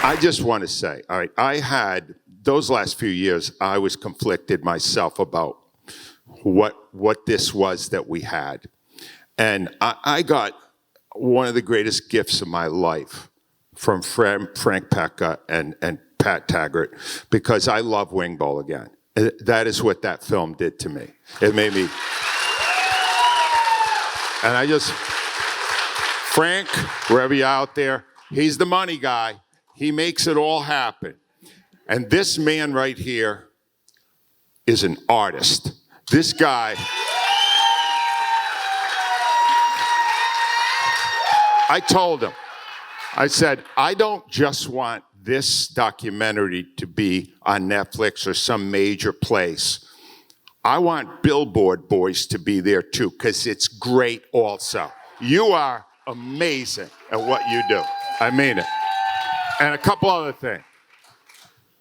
I just want to say, all right, I had, those last few years, I was conflicted myself about what this was that we had. And I got one of the greatest gifts of my life from Frank Petka and Pat Taggart, because I love Wing Bowl again. That is what that film did to me. It made me, and I just, Frank, wherever you're out there, he's the money guy. He makes it all happen. And this man right here is an artist. This guy, I told him, I said, I don't just want this documentary to be on Netflix or some major place. I want Billboard Boys to be there too, because it's great also. You are amazing at what you do. I mean it. And a couple other things.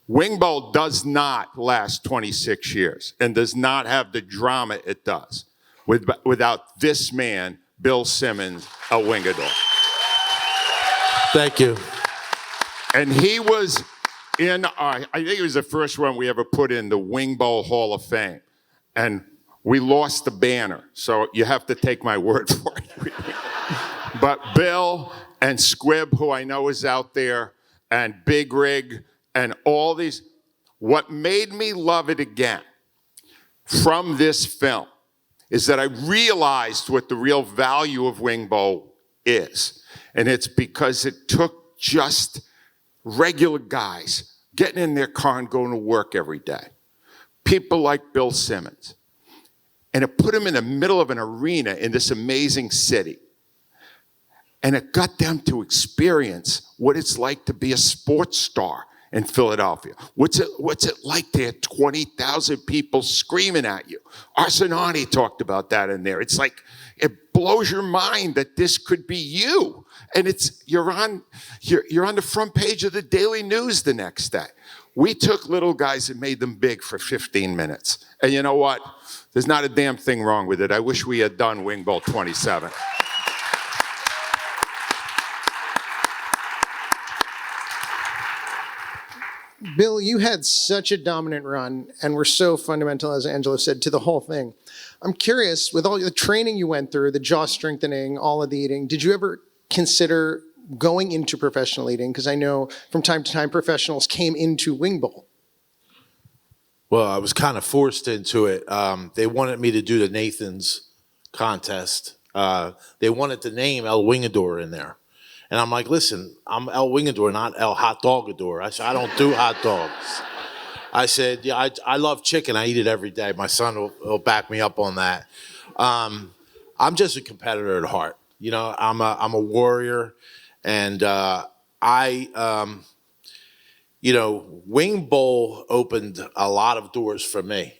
Wing Bowl does not last 26 years and does not have the drama it does without this man, Bill Simmons, a Wingador. Thank you. And he was in our, I think it was the first one we ever put in the Wing Bowl Hall of Fame. And we lost the banner, so you have to take my word for it. But Bill and Squibb, who I know is out there, and Big Rig, and all these, what made me love it again from this film is that I realized what the real value of Wing Bowl is. And it's because it took just regular guys getting in their car and going to work every day. People like Bill Simmons. And it put them in the middle of an arena in this amazing city. And it got them to experience what it's like to be a sports star in Philadelphia. What's it like to have 20,000 people screaming at you? Arsenani talked about that in there. It's like, it blows your mind that this could be you. And you're on the front page of the Daily News the next day. We took little guys and made them big for 15 minutes. And you know what? There's not a damn thing wrong with it. I wish we had done Wing Bowl 27. Bill, you had such a dominant run and were so fundamental, as Angelo said, to the whole thing. I'm curious, with all the training you went through, the jaw strengthening, all of the eating, did you ever consider going into professional eating? Because I know from time to time professionals came into Wing Bowl. Well, I was kind of forced into it. They wanted me to do the Nathan's contest. They wanted the name El Wingador in there. And I'm like, listen, I'm El Wingador, not El Hot Dogador. I said, I don't do hot dogs. I said, yeah, I love chicken. I eat it every day. My son will back me up on that. I'm just a competitor at heart. You know, I'm a warrior. And Wing Bowl opened a lot of doors for me.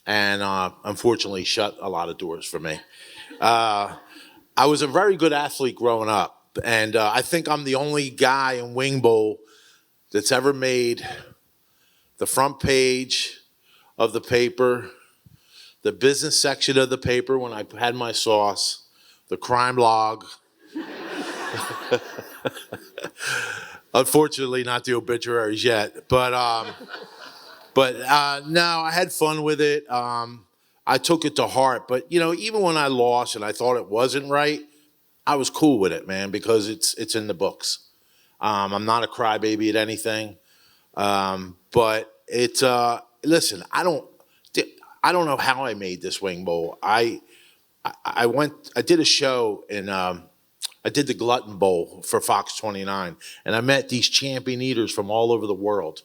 And unfortunately shut a lot of doors for me. I was a very good athlete growing up. And I think I'm the only guy in Wing Bowl that's ever made the front page of the paper, the business section of the paper when I had my sauce, the crime log. Unfortunately, not the obituaries yet. But no, I had fun with it. I took it to heart. But, you know, even when I lost and I thought it wasn't right, I was cool with it, man, because it's in the books. I'm not a crybaby at anything, but it's listen. I don't know how I made this Wing Bowl. I did a show in I did the Glutton Bowl for Fox 29, and I met these champion eaters from all over the world,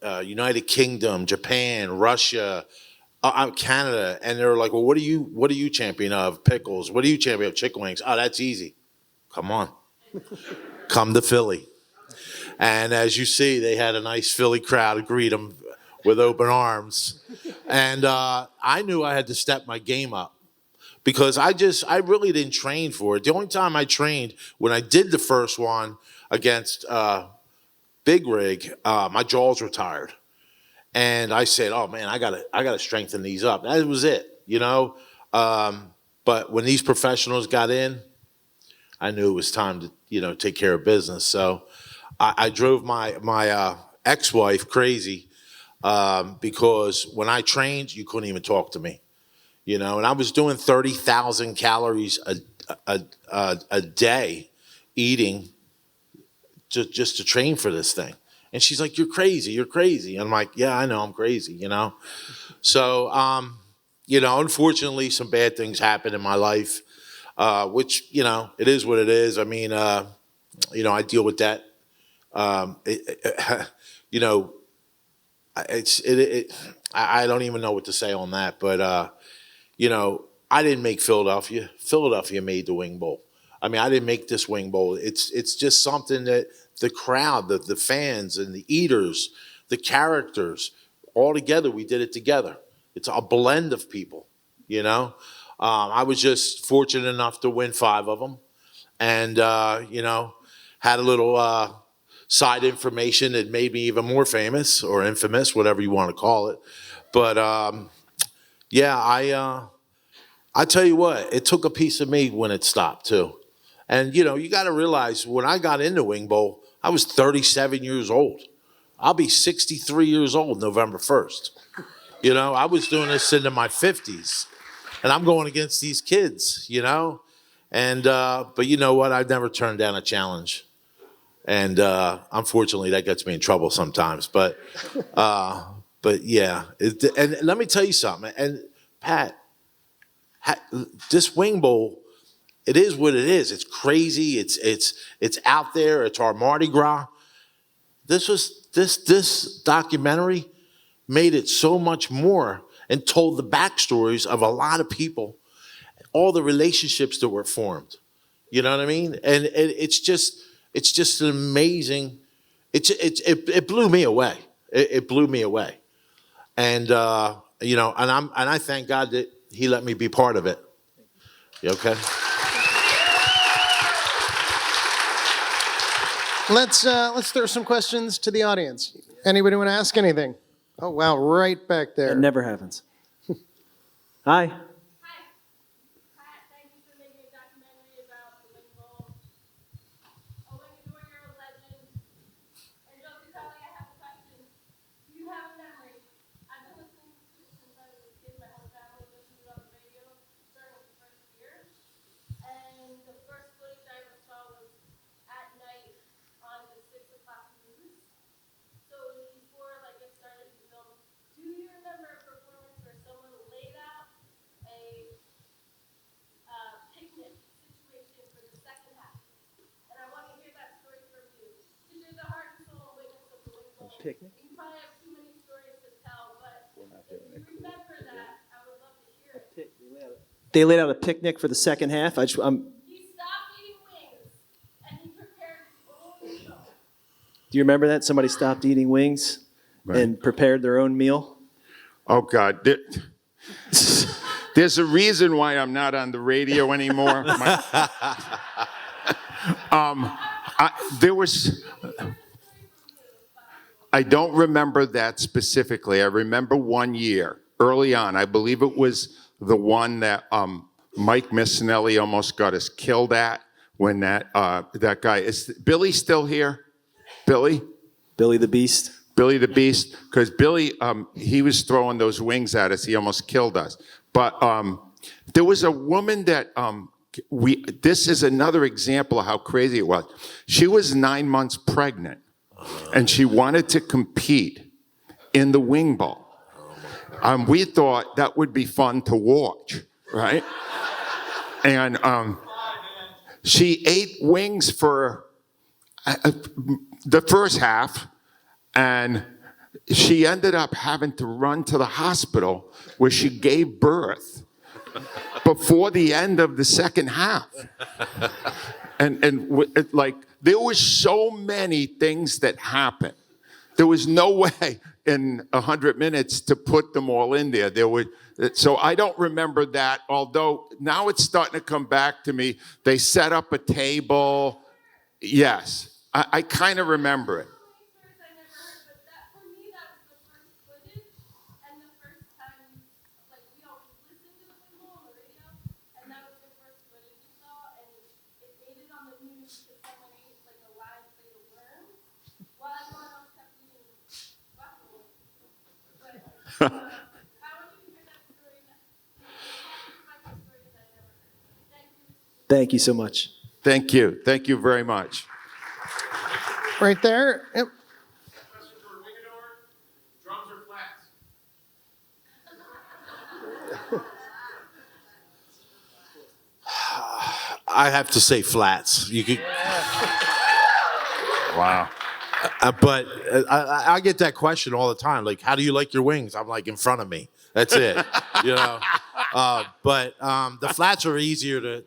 United Kingdom, Japan, Russia. Canada, and they were like, well, what are you champion of? Pickles. What are you champion of? Chicken wings. Oh, that's easy. Come on. Come to Philly. And as you see, they had a nice Philly crowd greet them with open arms. And I knew I had to step my game up because I really didn't train for it. The only time I trained, when I did the first one against Big Rig, my jaws were tired. And I said, oh man, I gotta strengthen these up. That was it, you know? But when these professionals got in, I knew it was time to, take care of business. So I drove my ex-wife crazy because when I trained, you couldn't even talk to me, and I was doing 30,000 calories a day eating just to train for this thing. And she's like, "You're crazy. You're crazy." And I'm like, "Yeah, I know I'm crazy, So, unfortunately, some bad things happened in my life, which, it is what it is. I mean, I deal with that. You know, I don't even know what to say on that, but, I didn't make Philadelphia. Philadelphia made the Wing Bowl. I mean, I didn't make this Wing Bowl. It's just something that the crowd, the fans and the eaters, the characters, all together, we did it together. It's a blend of people, I was just fortunate enough to win 5 of them and, had a little side information that made me even more famous or infamous, whatever you want to call it. But, yeah, I tell you what, it took a piece of me when it stopped too. And, you got to realize when I got into Wing Bowl, I was 37 years old. I'll be 63 years old November 1st. I was doing this into my 50s. And I'm going against these kids, And, but you know what? I've never turned down a challenge. And unfortunately, that gets me in trouble sometimes. But yeah. And let me tell you something. And Pat, this Wing Bowl, it is what it is. It's crazy. It's out there. It's our Mardi Gras. This documentary made it so much more and told the backstories of a lot of people, all the relationships that were formed. You know what I mean? And it's just an amazing. It blew me away. It blew me away. And and I thank God that He let me be part of it. You okay? Let's throw some questions to the audience. Anybody want to ask anything? Oh wow, right back there. It never happens. Hi. Picnic? You probably have too many stories to tell, but if you remember that, I would love to hear it. They laid out a picnic for the second half. He stopped eating wings, and he prepared his own meal. Do you remember that? Somebody stopped eating wings and prepared their own meal. Oh, God. There's a reason why I'm not on the radio anymore. I don't remember that specifically. I remember one year, early on, I believe it was the one that Mike Missinelli almost got us killed at when that guy, is Billy still here? Billy? Billy the Beast. Billy the Beast, because Billy, he was throwing those wings at us. He almost killed us. But there was a woman that this is another example of how crazy it was. She was 9 months pregnant, and she wanted to compete in the Wing Bowl. We thought that would be fun to watch, right? And she ate wings for the first half, and she ended up having to run to the hospital where she gave birth before the end of the second half. Like, there was so many things that happened. There was no way in 100 minutes to put them all in there. So I don't remember that, although now it's starting to come back to me. They set up a table. Yes, I kind of remember it. I want you to hear that story. My stories I never heard. Thank you. Thank you so much. Thank you. Thank you very much. Right there. Yep. Question for Wingador. Drums or flats? I have to say flats. You could, Wow. but I get that question all the time. Like, how do you like your wings? I'm like, in front of me. That's it. You know. But the flats are easier to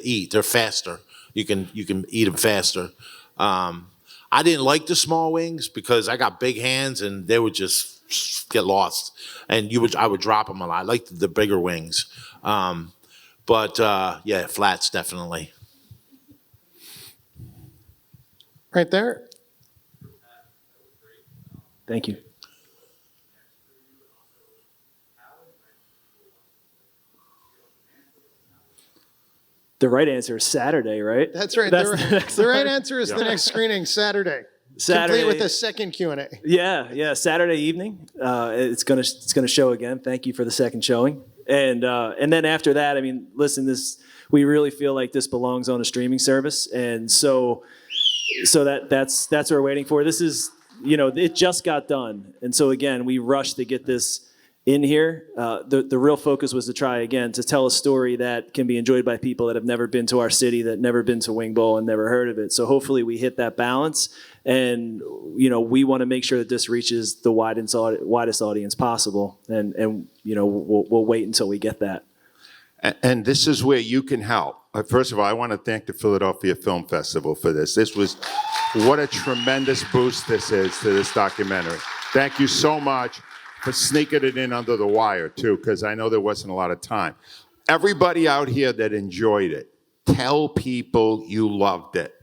eat. They're faster. You can eat them faster. I didn't like the small wings because I got big hands and they would just get lost. And I would drop them a lot. I liked the bigger wings. But yeah, flats definitely. Right there. Thank you. The right answer is Saturday, right? That's right. That's The right answer is the next screening, Saturday. Saturday. Complete with a second Q&A. Yeah, Saturday evening. It's gonna show again. Thank you for the second showing. And then after that, I mean, listen, we really feel like this belongs on a streaming service, and so that's what we're waiting for. This is, it just got done, and so again, we rushed to get this in here. The real focus was to try again to tell a story that can be enjoyed by people that have never been to our city, that never been to Wing Bowl and never heard of it. So hopefully we hit that balance, and we want to make sure that this reaches the widest audience possible, and we'll wait until we get that. And this is where you can help. First of all, I want to thank the Philadelphia Film Festival for this. What a tremendous boost this is to this documentary. Thank you so much for sneaking it in under the wire, too, because I know there wasn't a lot of time. Everybody out here that enjoyed it, tell people you loved it.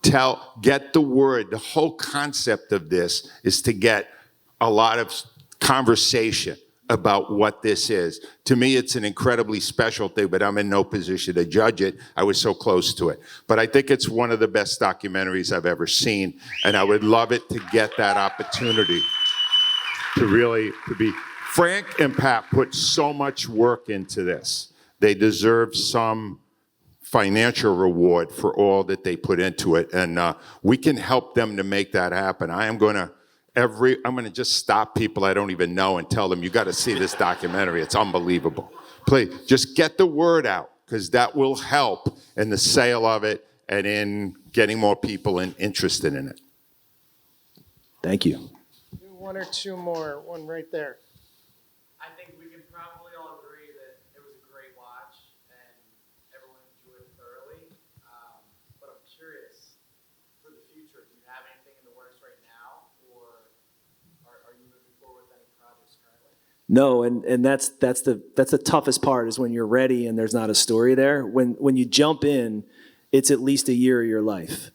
Get the word. The whole concept of this is to get a lot of conversation about what this is. To me, it's an incredibly special thing, but I'm in no position to judge it. I was so close to it. But I think it's one of the best documentaries I've ever seen, and I would love it to get that opportunity to be. Frank and Pat put so much work into this. They deserve some financial reward for all that they put into it, and we can help them to make that happen. I'm going to just stop people I don't even know and tell them, you got to see this documentary. It's unbelievable. Please, just get the word out, because that will help in the sale of it and in getting more people interested in it. Thank you. Do one or two more. One right there. I think we can probably all agree that it was a great watch and everyone enjoyed it thoroughly. But I'm curious, for the future, do you have anything in the works right now, or are you moving forward with any projects currently? No, and that's the toughest part, is when you're ready and there's not a story there. When you jump in, it's at least a year of your life.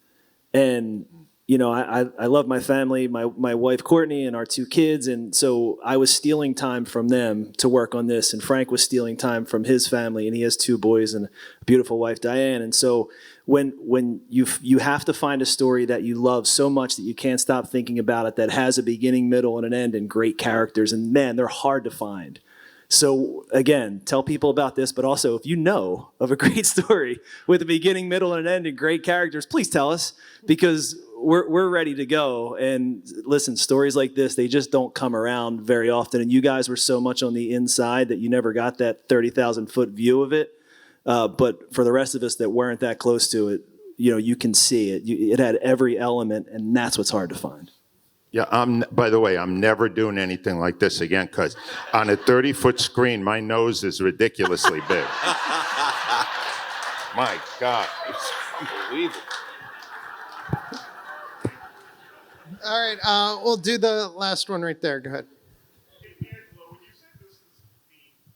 And I love my family, my wife Courtney, and our two kids, and so I was stealing time from them to work on this, and Frank was stealing time from his family, and he has two boys and a beautiful wife, Diane. And so when you have to find a story that you love so much that you can't stop thinking about it, that has a beginning, middle, and an end, and great characters, and man, they're hard to find. So again, tell people about this, but also if you know of a great story with a beginning, middle, and an end and great characters, please tell us, because we're ready to go. And listen, stories like this, they just don't come around very often. And you guys were so much on the inside that you never got that 30,000 foot view of it. But for the rest of us that weren't that close to it, you can see it. It had every element, and that's what's hard to find. Yeah, by the way, I'm never doing anything like this again, because on a 30-foot screen, my nose is ridiculously big. My God, it's unbelievable. All right, we'll do the last one right there. Go ahead. Angelo, when you said this is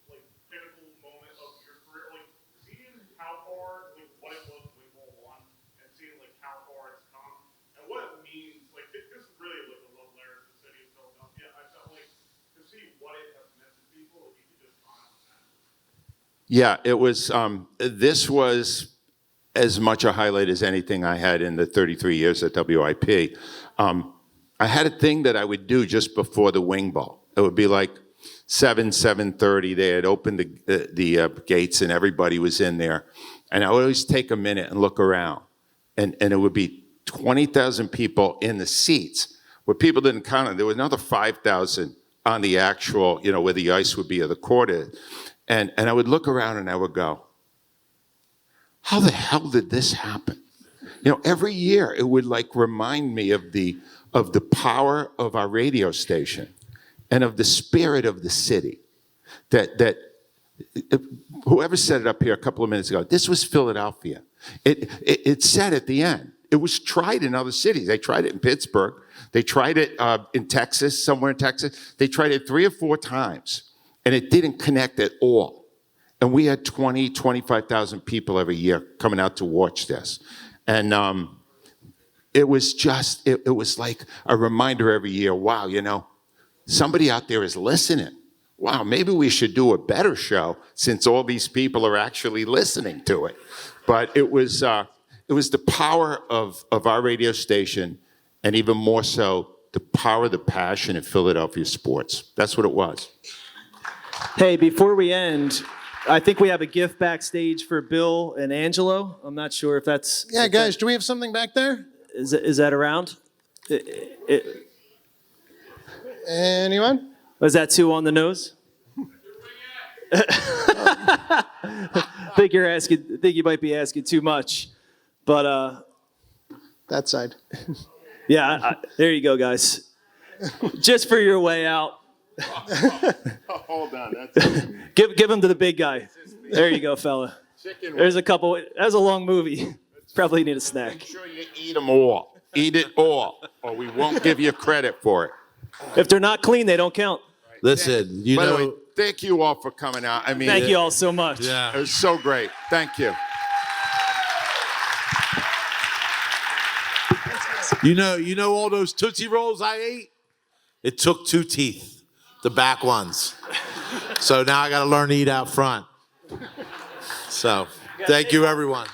the pinnacle moment of your career, seeing how far, what it was when Bowl won, and seeing how far it's come, and what it means, this is really a love letter to the city of Philadelphia. I felt like to see what it has meant to people, if you could just comment on that. Yeah, it was. This was as much a highlight as anything I had in the 33 years at WIP. I had a thing that I would do just before the Wing Bowl. It would be like, 7:30. They had opened the gates and everybody was in there. And I would always take a minute and look around. And it would be 20,000 people in the seats where people didn't count it. There was another 5,000 on the actual, where the ice would be or the court is. And I would look around and I would go, how the hell did this happen? Every year it would like remind me of the power of our radio station and of the spirit of the city. That whoever said it up here a couple of minutes ago, this was Philadelphia. It said at the end, it was tried in other cities. They tried it in Pittsburgh. They tried it in Texas, somewhere in Texas. They tried it 3 or 4 times, and it didn't connect at all. And we had 20, 25,000 people every year coming out to watch this. And it was just, it was like a reminder every year, wow, somebody out there is listening. Wow, maybe we should do a better show since all these people are actually listening to it. But it was the power of our radio station, and even more so, the power, the passion of Philadelphia sports. That's what it was. Hey, before we end, I think we have a gift backstage for Bill and Angelo. I'm not sure if that's... Yeah, guys, do we have something back there? Is that around? Anyone? Was that too on the nose? think you might be asking too much. But That side. yeah, there you go, guys. Just for your way out. Hold on. That's Give them to the big guy. There you go, fella. chicken. There's a couple. That was a long movie. Probably need a snack. Make sure you eat them all. Eat it all, or we won't give you credit for it. If they're not clean, they don't count. Listen, By the way, thank you all for coming out. I mean, Thank you all so much. yeah. it was so great. Thank you. You know all those Tootsie Rolls I ate? It took 2 teeth, the back ones. So now I got to learn to eat out front. So thank you, everyone.